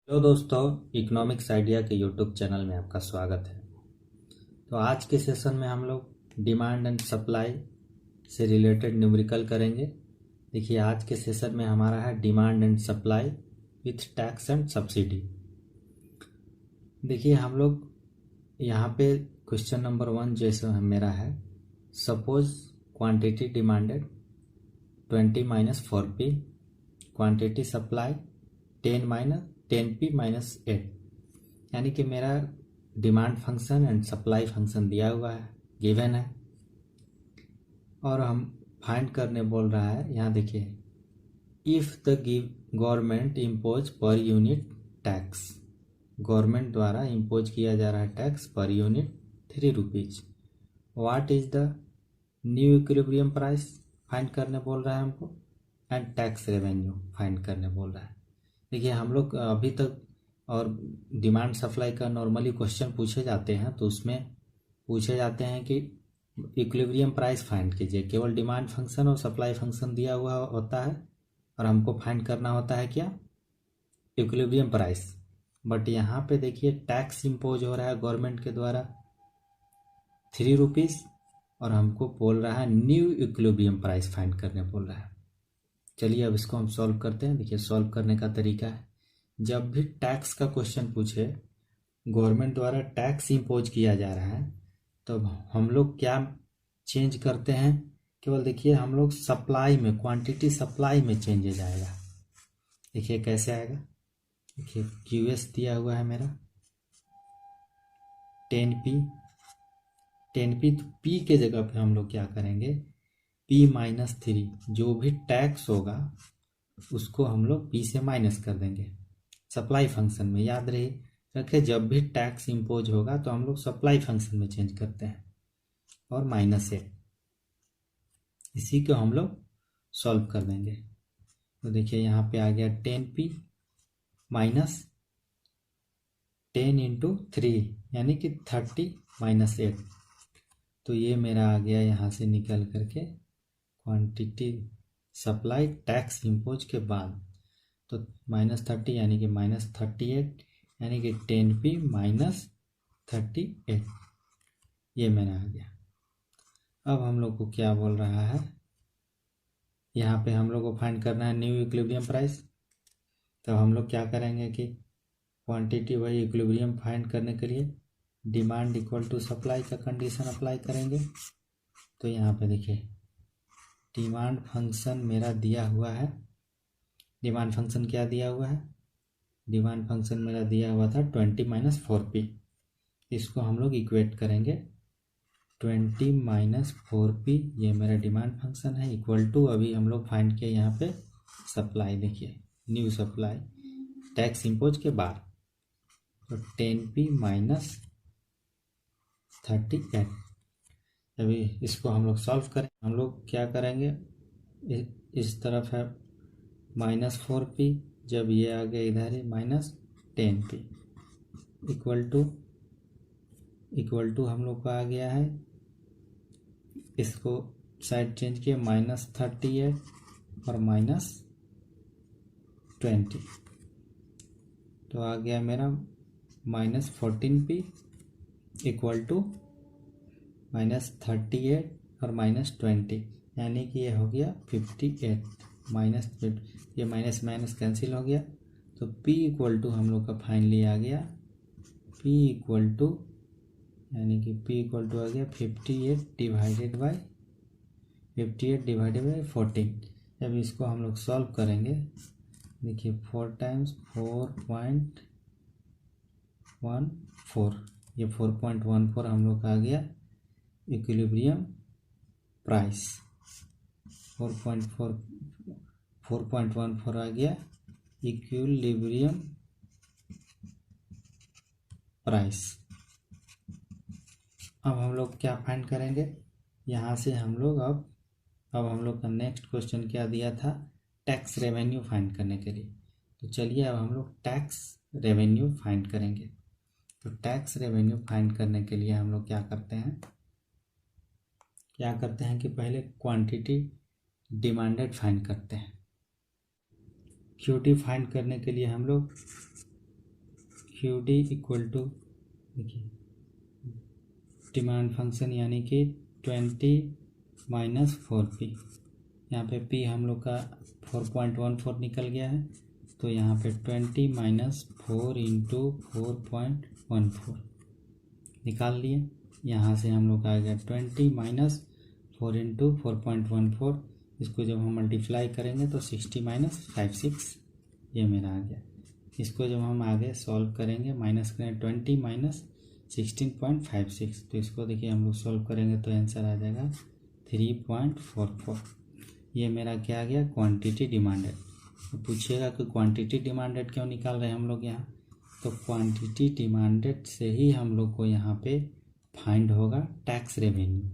Hello दोस्तों, economics idea के YouTube channel में आपका स्वागत है। तो आज के सेशन में हम लोग डिमांड एंड सप्लाई से रिलेटेड न्यूमेरिकल करेंगे। देखिए, आज के सेशन में हमारा है demand and supply with tax and subsidy. देखिए, हम लोग यहाँ पे क्वेश्चन नंबर 1 जैसे मेरा है, suppose quantity demanded 20 minus 4p, quantity supply 10p minus 8, यानी कि मेरा demand function and supply function दिया हुआ है, गिवन है, और हम फाइंड करने बोल रहा है। यहाँ देखिए, if the government impose per unit tax, government द्वारा इम्पोज किया जा रहा है tax per unit 3 rupees, what is the new equilibrium price find करने बोल रहा है हमको, एंड टैक्स रेवेन्यू फाइंड करने बोल रहा है। देखिए, हम लोग अभी तक और डिमांड सप्लाई का नॉर्मली क्वेश्चन पूछे जाते हैं, तो उसमें पूछे जाते हैं कि इक्विलिब्रियम प्राइस फाइंड कीजिए। केवल डिमांड फंक्शन और सप्लाई फंक्शन दिया हुआ होता है और हमको फाइंड करना होता है क्या, इक्विलिब्रियम प्राइस। बट यहाँ पे देखिए, टैक्स इम्पोज हो रहा है गवर्नमेंट के द्वारा 3 रुपीज, और हमको बोल रहा है न्यू इक्विलिब्रियम प्राइस फाइंड करने बोल रहा है। चलिए अब इसको हम सॉल्व करते हैं। देखिए, सॉल्व करने का तरीका है, जब भी टैक्स का क्वेश्चन पूछे, गवर्नमेंट द्वारा टैक्स इम्पोज किया जा रहा है, तो हम लोग क्या चेंज करते हैं, केवल देखिए हम लोग सप्लाई में, क्वांटिटी सप्लाई में चेंजेज आएगा। देखिए कैसे आएगा, देखिए क्यूएस दिया हुआ है मेरा 10p, तो p के जगह पे हम लोग क्या करेंगे, p माइनस 3, जो भी टैक्स होगा उसको हम लोग p से माइनस कर देंगे। सप्लाई फंक्शन में याद रखे, जब भी टैक्स इम्पोज होगा तो हम लोग सप्लाई फंक्शन में चेंज करते हैं, और माइनस 8, इसी को हम लोग सॉल्व कर देंगे। तो देखिए यहाँ पे आ गया 10p माइनस 10 इंटू 3, यानी कि 30 माइनस 8। तो ये मेरा आ गया यहाँ से निकल करके क्वांटिटी सप्लाई टैक्स इम्पोज के बाद, तो -30 यानी कि -38, यानी कि 10p माइनस 38, ये मेरा आ गया। अब हम लोग को क्या बोल रहा है, यहाँ पे हम लोग को फाइंड करना है न्यू इक्विलिब्रियम प्राइस। तो हम लोग क्या करेंगे कि क्वांटिटी बाई इक्विलिब्रियम फाइंड करने के लिए डिमांड इक्वल टू सप्लाई का कंडीशन अप्लाई करेंगे। तो यहाँ पे देखिए, डिमांड फंक्शन मेरा दिया हुआ है, डिमांड फंक्शन क्या दिया हुआ है, डिमांड फंक्शन मेरा दिया हुआ था 20 माइनस 4p, इसको हम लोग इक्वेट करेंगे 20 माइनस 4p, ये मेरा डिमांड फंक्शन है, इक्वल टू अभी हम लोग फाइंड किए यहाँ पे सप्लाई। देखिए न्यू सप्लाई टैक्स इम्पोज के बाद, तो 10p माइनस 38। अभी इसको हम लोग सॉल्व करें, हम लोग क्या करेंगे, इस तरफ है -4p, जब ये आ गया इधर ही -10p, इक्वल टू हम लोग का आ गया है, इसको साइड चेंज किया -38 और -20, तो आ गया मेरा -14p इक्वल टू -38 और -20, यानी कि ये हो गया 58 माइनस, ये माइनस माइनस कैंसिल हो गया। तो p इक्वल टू हम लोग का फाइनली आ गया, p इक्वल टू, यानी कि p इक्वल टू आ गया 58 डिवाइडेड बाई 14। जब इसको हम लोग सॉल्व करेंगे, देखिए 4 टाइम्स 4.14, ये 4.14 हम लोग का आ गया इक्विलिब्रियम प्राइस, 4.14 आ गया इक्विलिब्रियम प्राइस। अब हम लोग क्या फाइंड करेंगे, यहाँ से हम लोग अब हम लोग का नेक्स्ट क्वेश्चन क्या दिया था, टैक्स रेवेन्यू फाइंड करने के लिए। तो चलिए अब हम लोग टैक्स रेवेन्यू फाइंड करेंगे। तो टैक्स रेवेन्यू फाइंड करने के लिए हम लोग क्या करते हैं कि पहले क्वांटिटी डिमांडेड फाइंड करते हैं। क्यूटी फाइंड करने के लिए हम लोग क्यू डी इक्वल टू, देखिए डिमांड फंक्शन यानी कि 20 माइनस 4p, यहाँ पे p हम लोग का 4.14 निकल गया है, तो यहाँ पे 20 माइनस 4 इंटू 4.14 निकाल लिए। यहाँ से हम लोग आ गया 20 माइनस 4 इंटू 4.14, इसको जब हम मल्टीप्लाई करेंगे तो 60 माइनस 56 ये मेरा आ गया। इसको जब हम आगे सॉल्व करेंगे, माइनस करें 20 माइनस 16.56, तो इसको देखिए हम लोग सॉल्व करेंगे तो आंसर आ जाएगा 3.44। ये मेरा क्या आ गया, क्वांटिटी डिमांडेड। तो पूछिएगा कि क्वांटिटी डिमांडेड क्यों निकाल रहे हैं हम लोग यहाँ, तो क्वांटिटी डिमांडेड से ही हम लोग को यहाँ पे फाइंड होगा टैक्स रेवेन्यू,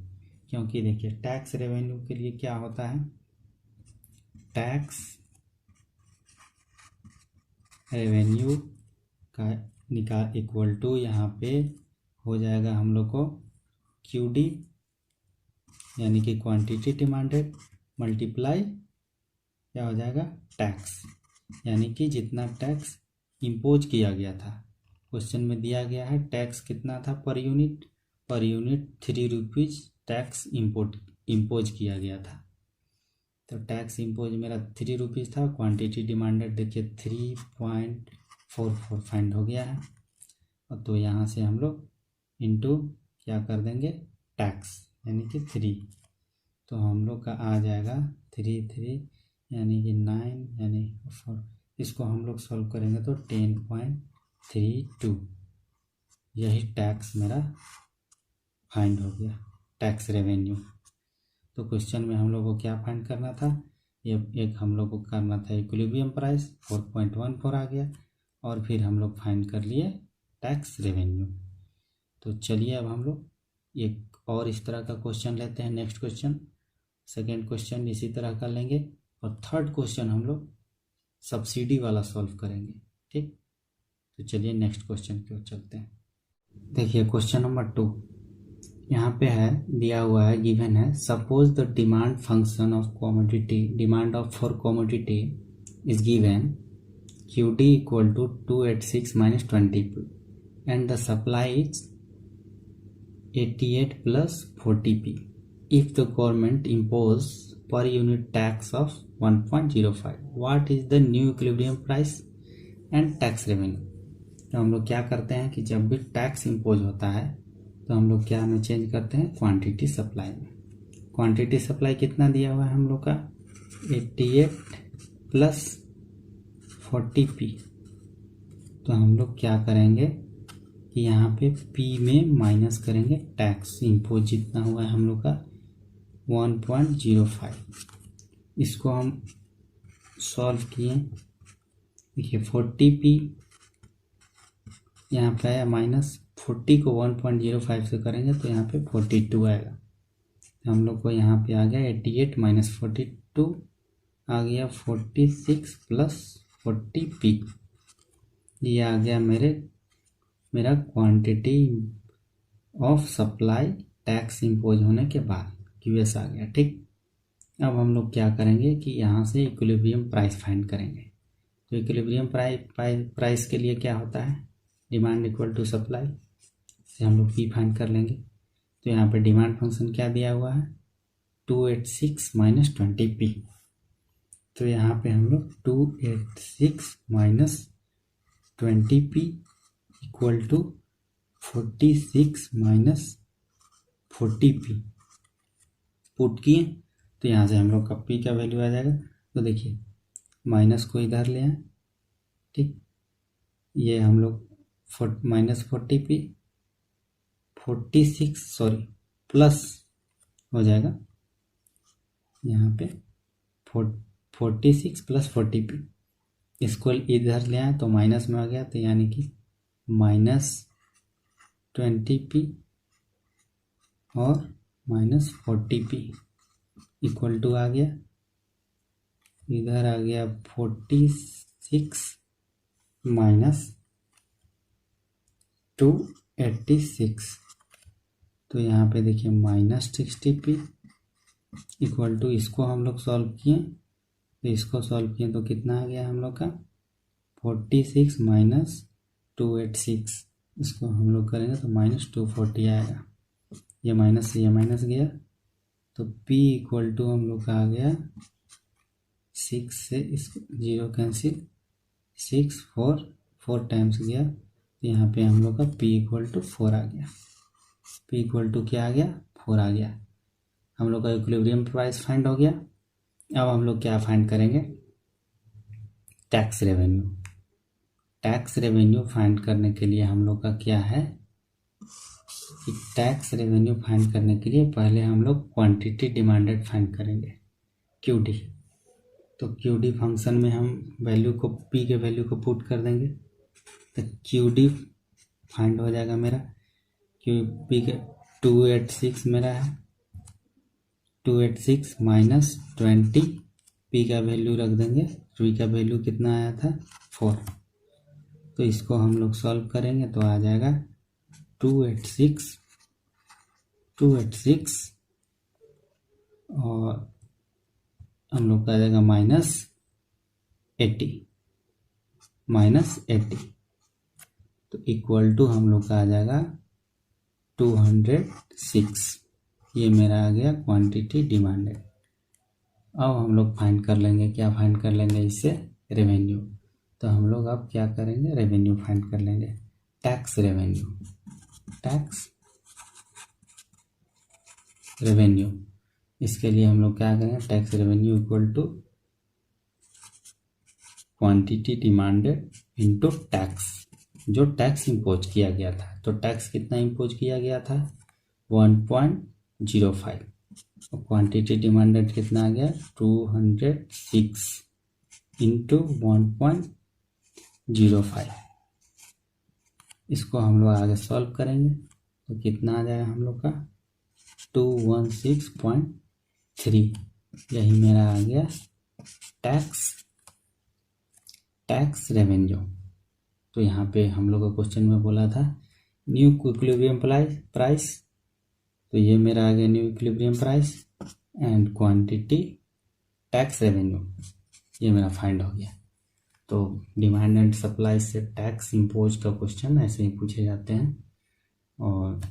क्योंकि देखिए टैक्स रेवेन्यू के लिए क्या होता है, टैक्स रेवेन्यू का निकाल इक्वल टू यहाँ पे हो जाएगा हम लोग को क्यू डी यानी कि क्वांटिटी डिमांडेड मल्टीप्लाई क्या हो जाएगा, टैक्स, यानी कि जितना टैक्स इम्पोज किया गया था। क्वेश्चन में दिया गया है टैक्स कितना था per unit 3 rupees tax impose किया गया था, तो टैक्स इम्पोज मेरा 3 रुपीज़ था। क्वांटिटी डिमांडेड देखिए 3.44 फाइंड हो गया है, और तो यहाँ से हम लोग इंटू क्या कर देंगे, टैक्स यानी कि 3, तो हम लोग का आ जाएगा 3 यानी कि 9 यानी 4, इसको हम लोग सॉल्व करेंगे तो 10.32, यही टैक्स मेरा फाइंड हो गया, टैक्स रेवेन्यू। तो क्वेश्चन में हम लोग को क्या फाइंड करना था, ये एक हम लोग को करना था इक्विलिब्रियम प्राइस 4.14 आ गया, और फिर हम लोग फाइंड कर लिए टैक्स रेवेन्यू। तो चलिए अब हम लोग एक और इस तरह का क्वेश्चन लेते हैं, नेक्स्ट क्वेश्चन, सेकेंड क्वेश्चन इसी तरह का लेंगे, और थर्ड क्वेश्चन हम लोग सब्सिडी वाला सॉल्व करेंगे, ठीक। तो चलिए नेक्स्ट क्वेश्चन की ओर चलते हैं। देखिए क्वेश्चन नंबर 2 यहाँ पे है, दिया हुआ है, गिवन है, suppose the demand function of commodity, demand of for commodity is given q d equal to 286 minus 20p and the supply is 88 plus 40p if the government impose per unit tax of 1.05, what is the new equilibrium price and tax revenue। तो हम लोग क्या करते हैं कि जब भी tax impose होता है तो हम लोग क्या में चेंज करते हैं, क्वांटिटी सप्लाई में। क्वांटिटी सप्लाई कितना दिया हुआ है हम लोग का, 88 प्लस 40p, तो हम लोग क्या करेंगे कि यहाँ पे p में माइनस करेंगे टैक्स इम्पोज जितना हुआ है हम लोग का 1.05, इसको हम सॉल्व किए, देखिए 40p यहाँ पे आया, माइनस 40 को 1.05 से करेंगे तो यहाँ पे 42 आएगा, हम लोग को यहाँ पे आ गया 88 माइनस 42 आ गया 46 प्लस 40p, ये आ गया मेरा quantity of supply tax impose होने के बाद क्यूएस आ गया, ठीक। अब हम लोग क्या करेंगे कि यहाँ से इक्विलिब्रियम प्राइस फाइंड करेंगे। तो इक्विलिब्रियम प्राइस के लिए क्या होता है, डिमांड इक्वल टू सप्लाई से हम लोग पी फाइंड कर लेंगे। तो यहाँ पे डिमांड फंक्शन क्या दिया हुआ है, 286 माइनस 20p, तो यहाँ पे हम लोग 286 minus 20p equal to 46 minus 40p put किए, तो यहाँ से हम लोग का p का वैल्यू आ जाएगा। तो देखिए माइनस को इधर ले आए, ठीक, ये हम लोग माइनस 40p 46 सॉरी प्लस हो जाएगा यहाँ पे 46 प्लस 40p, इसको इधर ले आए तो माइनस में आ गया, तो यानी कि माइनस 20p और माइनस 40p इक्वल टू आ गया, इधर आ गया 46 माइनस 286, तो यहाँ पे देखिए माइनस 60p इक्वल टू, इसको हम लोग सॉल्व किए, तो इसको सॉल्व किए तो कितना आ गया हम लोग का 46 माइनस 286, इसको हम लोग करेंगे तो -240 आएगा। ये माइनस से ये माइनस गया तो P इक्वल टू हम लोग का आ गया 6 से इस 0 कैंसिल, 6 4 टाइम्स गया तो यहाँ पे हम लोग का P इक्वल टू 4 आ गया। P इक्वल टू क्या आ गया? 4 आ गया। हम लोग का इक्विलिब्रियम प्राइस फाइंड हो गया। अब हम लोग क्या फाइंड करेंगे? Tax revenue. Tax revenue find करने के लिए हम लोग का क्या है कि टैक्स रेवेन्यू फाइंड करने के लिए पहले हम लोग क्वांटिटी डिमांडेड फाइंड करेंगे, QD। तो QD फंक्शन में हम वैल्यू को P के वैल्यू को पुट कर देंगे तो QD फाइंड हो जाएगा मेरा। P के 286 मेरा है, 286 माइनस 20, P का वैल्यू रख देंगे। P का वैल्यू कितना आया था? 4। तो इसको हम लोग सॉल्व करेंगे तो आ जाएगा 286 और हम लोग का आ जाएगा -80 तो इक्वल टू हम लोग का आ जाएगा 206। ये मेरा आ गया क्वांटिटी डिमांडेड। अब हम लोग फाइंड कर लेंगे, क्या फाइंड कर लेंगे इससे? रेवेन्यू। तो हम लोग अब क्या करेंगे? रेवेन्यू फाइंड कर लेंगे, टैक्स रेवेन्यू। टैक्स रेवेन्यू, इसके लिए हम लोग क्या करेंगे? Tax revenue equal to quantity demanded into tax, जो टैक्स इम्पोज किया गया था। तो टैक्स कितना इम्पोज किया गया था? 1.05 और क्वांटिटी डिमांडेड कितना आ गया? 206 इंटू 1.05। इसको हम लोग आगे सॉल्व करेंगे तो कितना आ जाएगा हम लोग का? 216.3। यही मेरा आ गया टैक्स रेवेन्यू। तो यहाँ पे हम लोग का क्वेश्चन में बोला था न्यू इक्विलिब्रियम प्राइस, तो ये मेरा आ गया new equilibrium price and quantity tax revenue, ये मेरा फाइंड हो गया। तो डिमांड एंड सप्लाई से टैक्स इम्पोज का क्वेश्चन ऐसे ही पूछे जाते हैं। और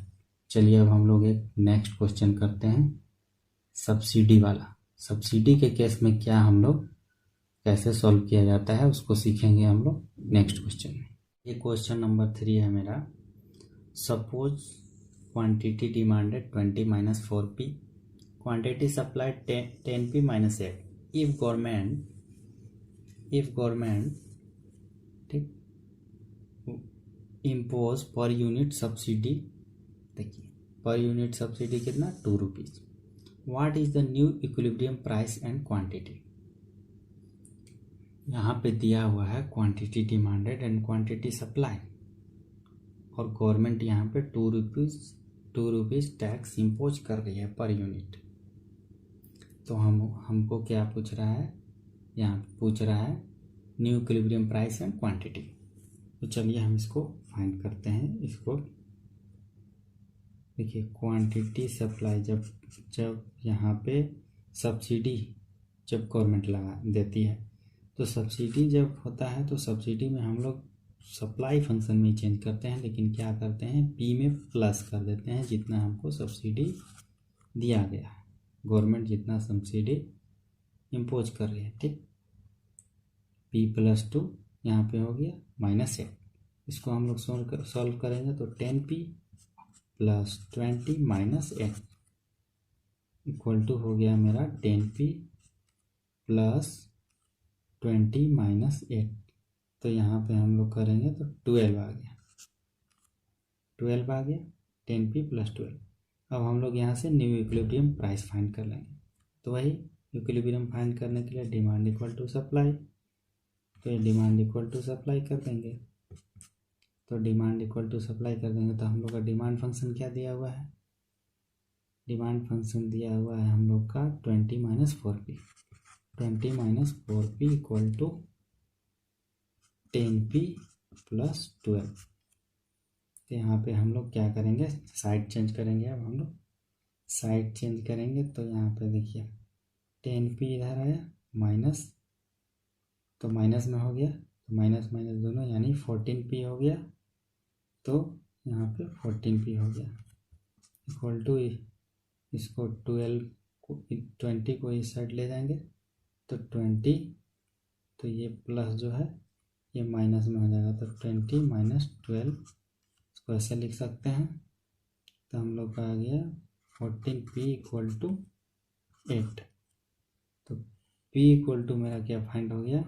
चलिए अब हम लोग एक नेक्स्ट क्वेश्चन करते हैं, सब्सिडी वाला। सब्सिडी के केस में क्या हम लोग कैसे सॉल्व किया जाता है उसको सीखेंगे हम लोग नेक्स्ट क्वेश्चन में। ये क्वेश्चन नंबर 3 है मेरा। Suppose quantity demanded 20 - 4p, quantity supplied 10p - 8। If government ठीक इम्पोज पर यूनिट सब्सिडी, देखिए पर यूनिट सब्सिडी कितना? 2 rupees. What is the new equilibrium price and quantity? यहाँ पे दिया हुआ है quantity demanded and quantity supply और गवर्नमेंट यहाँ पे 2 रुपीज टैक्स इम्पोज कर रही है पर यूनिट। तो हमको क्या पूछ रहा है? यहाँ पूछ रहा है new equilibrium price and quantity. तो चलिए हम इसको फाइंड करते हैं। इसको देखिए क्वांटिटी सप्लाई, जब यहाँ पे सब्सिडी जब गवर्नमेंट लगा देती है तो सब्सिडी जब होता है तो सब्सिडी में हम लोग सप्लाई फंक्शन में चेंज करते हैं, लेकिन क्या करते हैं? पी में प्लस कर देते हैं जितना हमको सब्सिडी दिया गया है, गवर्नमेंट जितना सब्सिडी इम्पोज कर रही है। ठीक, P+2 यहाँ पे हो गया -8। इसको हम लोग सॉल्व करेंगे तो 10p + 20 - 8 इक्वल टू हो गया मेरा 10p + 20 - 8। तो यहाँ पे हम लोग करेंगे तो 12 आ गया, 10p + 12। अब हम लोग यहाँ से न्यू इक्विलिब्रियम प्राइस फाइंड कर लेंगे। तो वही इक्विलिब्रियम फाइंड करने के लिए डिमांड इक्वल टू सप्लाई, तो ये डिमांड इक्वल टू सप्लाई कर देंगे। तो डिमांड इक्वल टू सप्लाई कर देंगे तो हम लोग का डिमांड फंक्शन क्या दिया हुआ है? डिमांड फंक्शन दिया हुआ है हम लोग का 20 - 4p, 20 - 4p equal to 10p + 12। तो यहाँ पे हम लोग क्या करेंगे? साइड चेंज करेंगे। अब हम लोग साइड चेंज करेंगे तो यहाँ पे देखिए 10p इधर आया माइनस, तो माइनस में हो गया माइनस माइनस दोनों यानी 14p हो गया, तो यहाँ पे 14p हो गया इक्वल टू इसको 20 को इस साइड ले जाएंगे तो 20, तो ये प्लस जो है ये माइनस में हो जाएगा, तो 20 माइनस 12 इसको ऐसे लिख सकते हैं। तो हम लोग का आ गया 14p इक्वल टू 8। तो p इक्वल टू मेरा क्या फाइंड हो गया,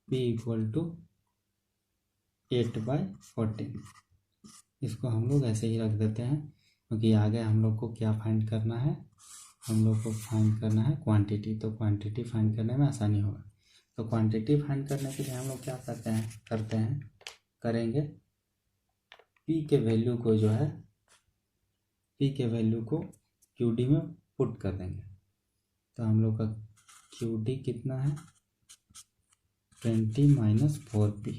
p इक्वल टू 8/14। इसको हम लोग ऐसे ही रख देते हैं क्योंकि आगे हम लोग को क्या फाइंड करना है, हम लोग को फाइंड करना है क्वांटिटी। तो क्वांटिटी फाइंड करने में आसानी होगा। तो क्वांटिटी फाइंड करने के लिए हम लोग क्या करेंगे p के वैल्यू को जो है p के वैल्यू को QD में पुट कर देंगे। तो हम लोग का QD कितना है 20 माइनस 4p।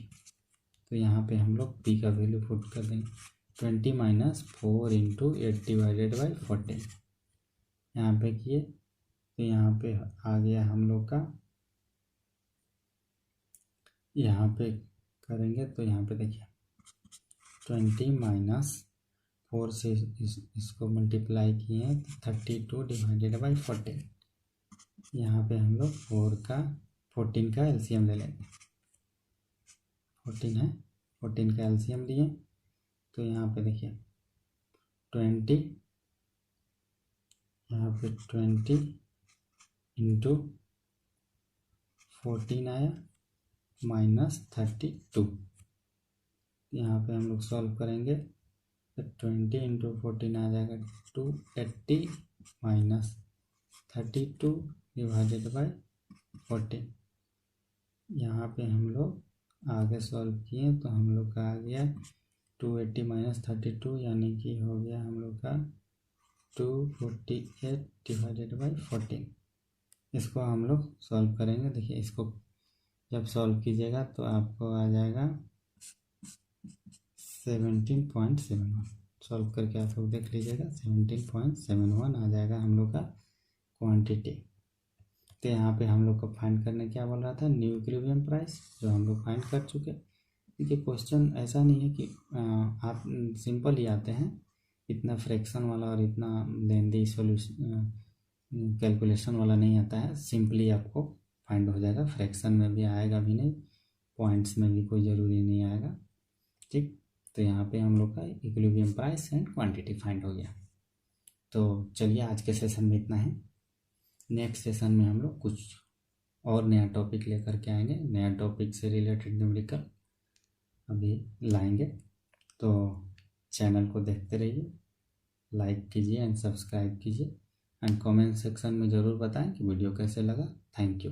तो यहाँ पे हम लोग p का वैल्यू पुट कर देंगे 20 माइनस 4 इंटू 8/14 यहाँ पे किए। तो यहाँ पे आ गया हम लोग का, यहाँ पे करेंगे तो यहाँ पे देखिए 20 माइनस 4 से इसको मल्टीप्लाई किए 32/14। यहाँ पे हम लोग 14 का एलसीएम ले लेंगे। 14 है, 14 का एलसीएम लिए तो यहाँ पे देखिए 20, यहाँ पे 20 इंटू 14 आया माइनस 32। यहाँ पे हम लोग सॉल्व करेंगे तो 20 इंटू 14 आ जाएगा 280 माइनस 32/14। यहाँ पे हम लोग आगे सॉल्व किए तो हम लोग का आ गया 280 माइनस 32 यानी कि हो गया हम लोग का 248/14। इसको हम लोग सॉल्व करेंगे। देखिए इसको जब सॉल्व कीजिएगा तो आपको आ जाएगा 17.71। सॉल्व करके आप लोग देख लीजिएगा 17.71 आ जाएगा हम लोग का क्वांटिटी। तो यहाँ पे हम लोग को फाइंड करने क्या बोल रहा था, न्यू इक्विलिब्रियम प्राइस, जो हम लोग फाइंड कर चुके। देखिए क्वेश्चन ऐसा नहीं है कि आप सिंपल ही आते हैं, इतना फ्रैक्शन वाला और इतना लेंदी सॉल्यूशन कैलकुलेशन वाला नहीं आता है। सिंपली आपको फाइंड हो जाएगा, फ्रैक्शन में भी आएगा भी नहीं, पॉइंट्स में भी कोई ज़रूरी नहीं आएगा। ठीक, तो यहाँ पे हम लोग का equilibrium price and quantity find हो गया। तो चलिए आज के सेशन में इतना है। नेक्स्ट सेशन में हम लोग कुछ और नया टॉपिक लेकर के आएंगे, नया टॉपिक से रिलेटेड न्यूमेरिकल अभी लाएंगे। तो चैनल को देखते रहिए, लाइक कीजिए एंड सब्सक्राइब कीजिए एंड कमेंट सेक्शन में ज़रूर बताएं कि वीडियो कैसे लगा। Thank you.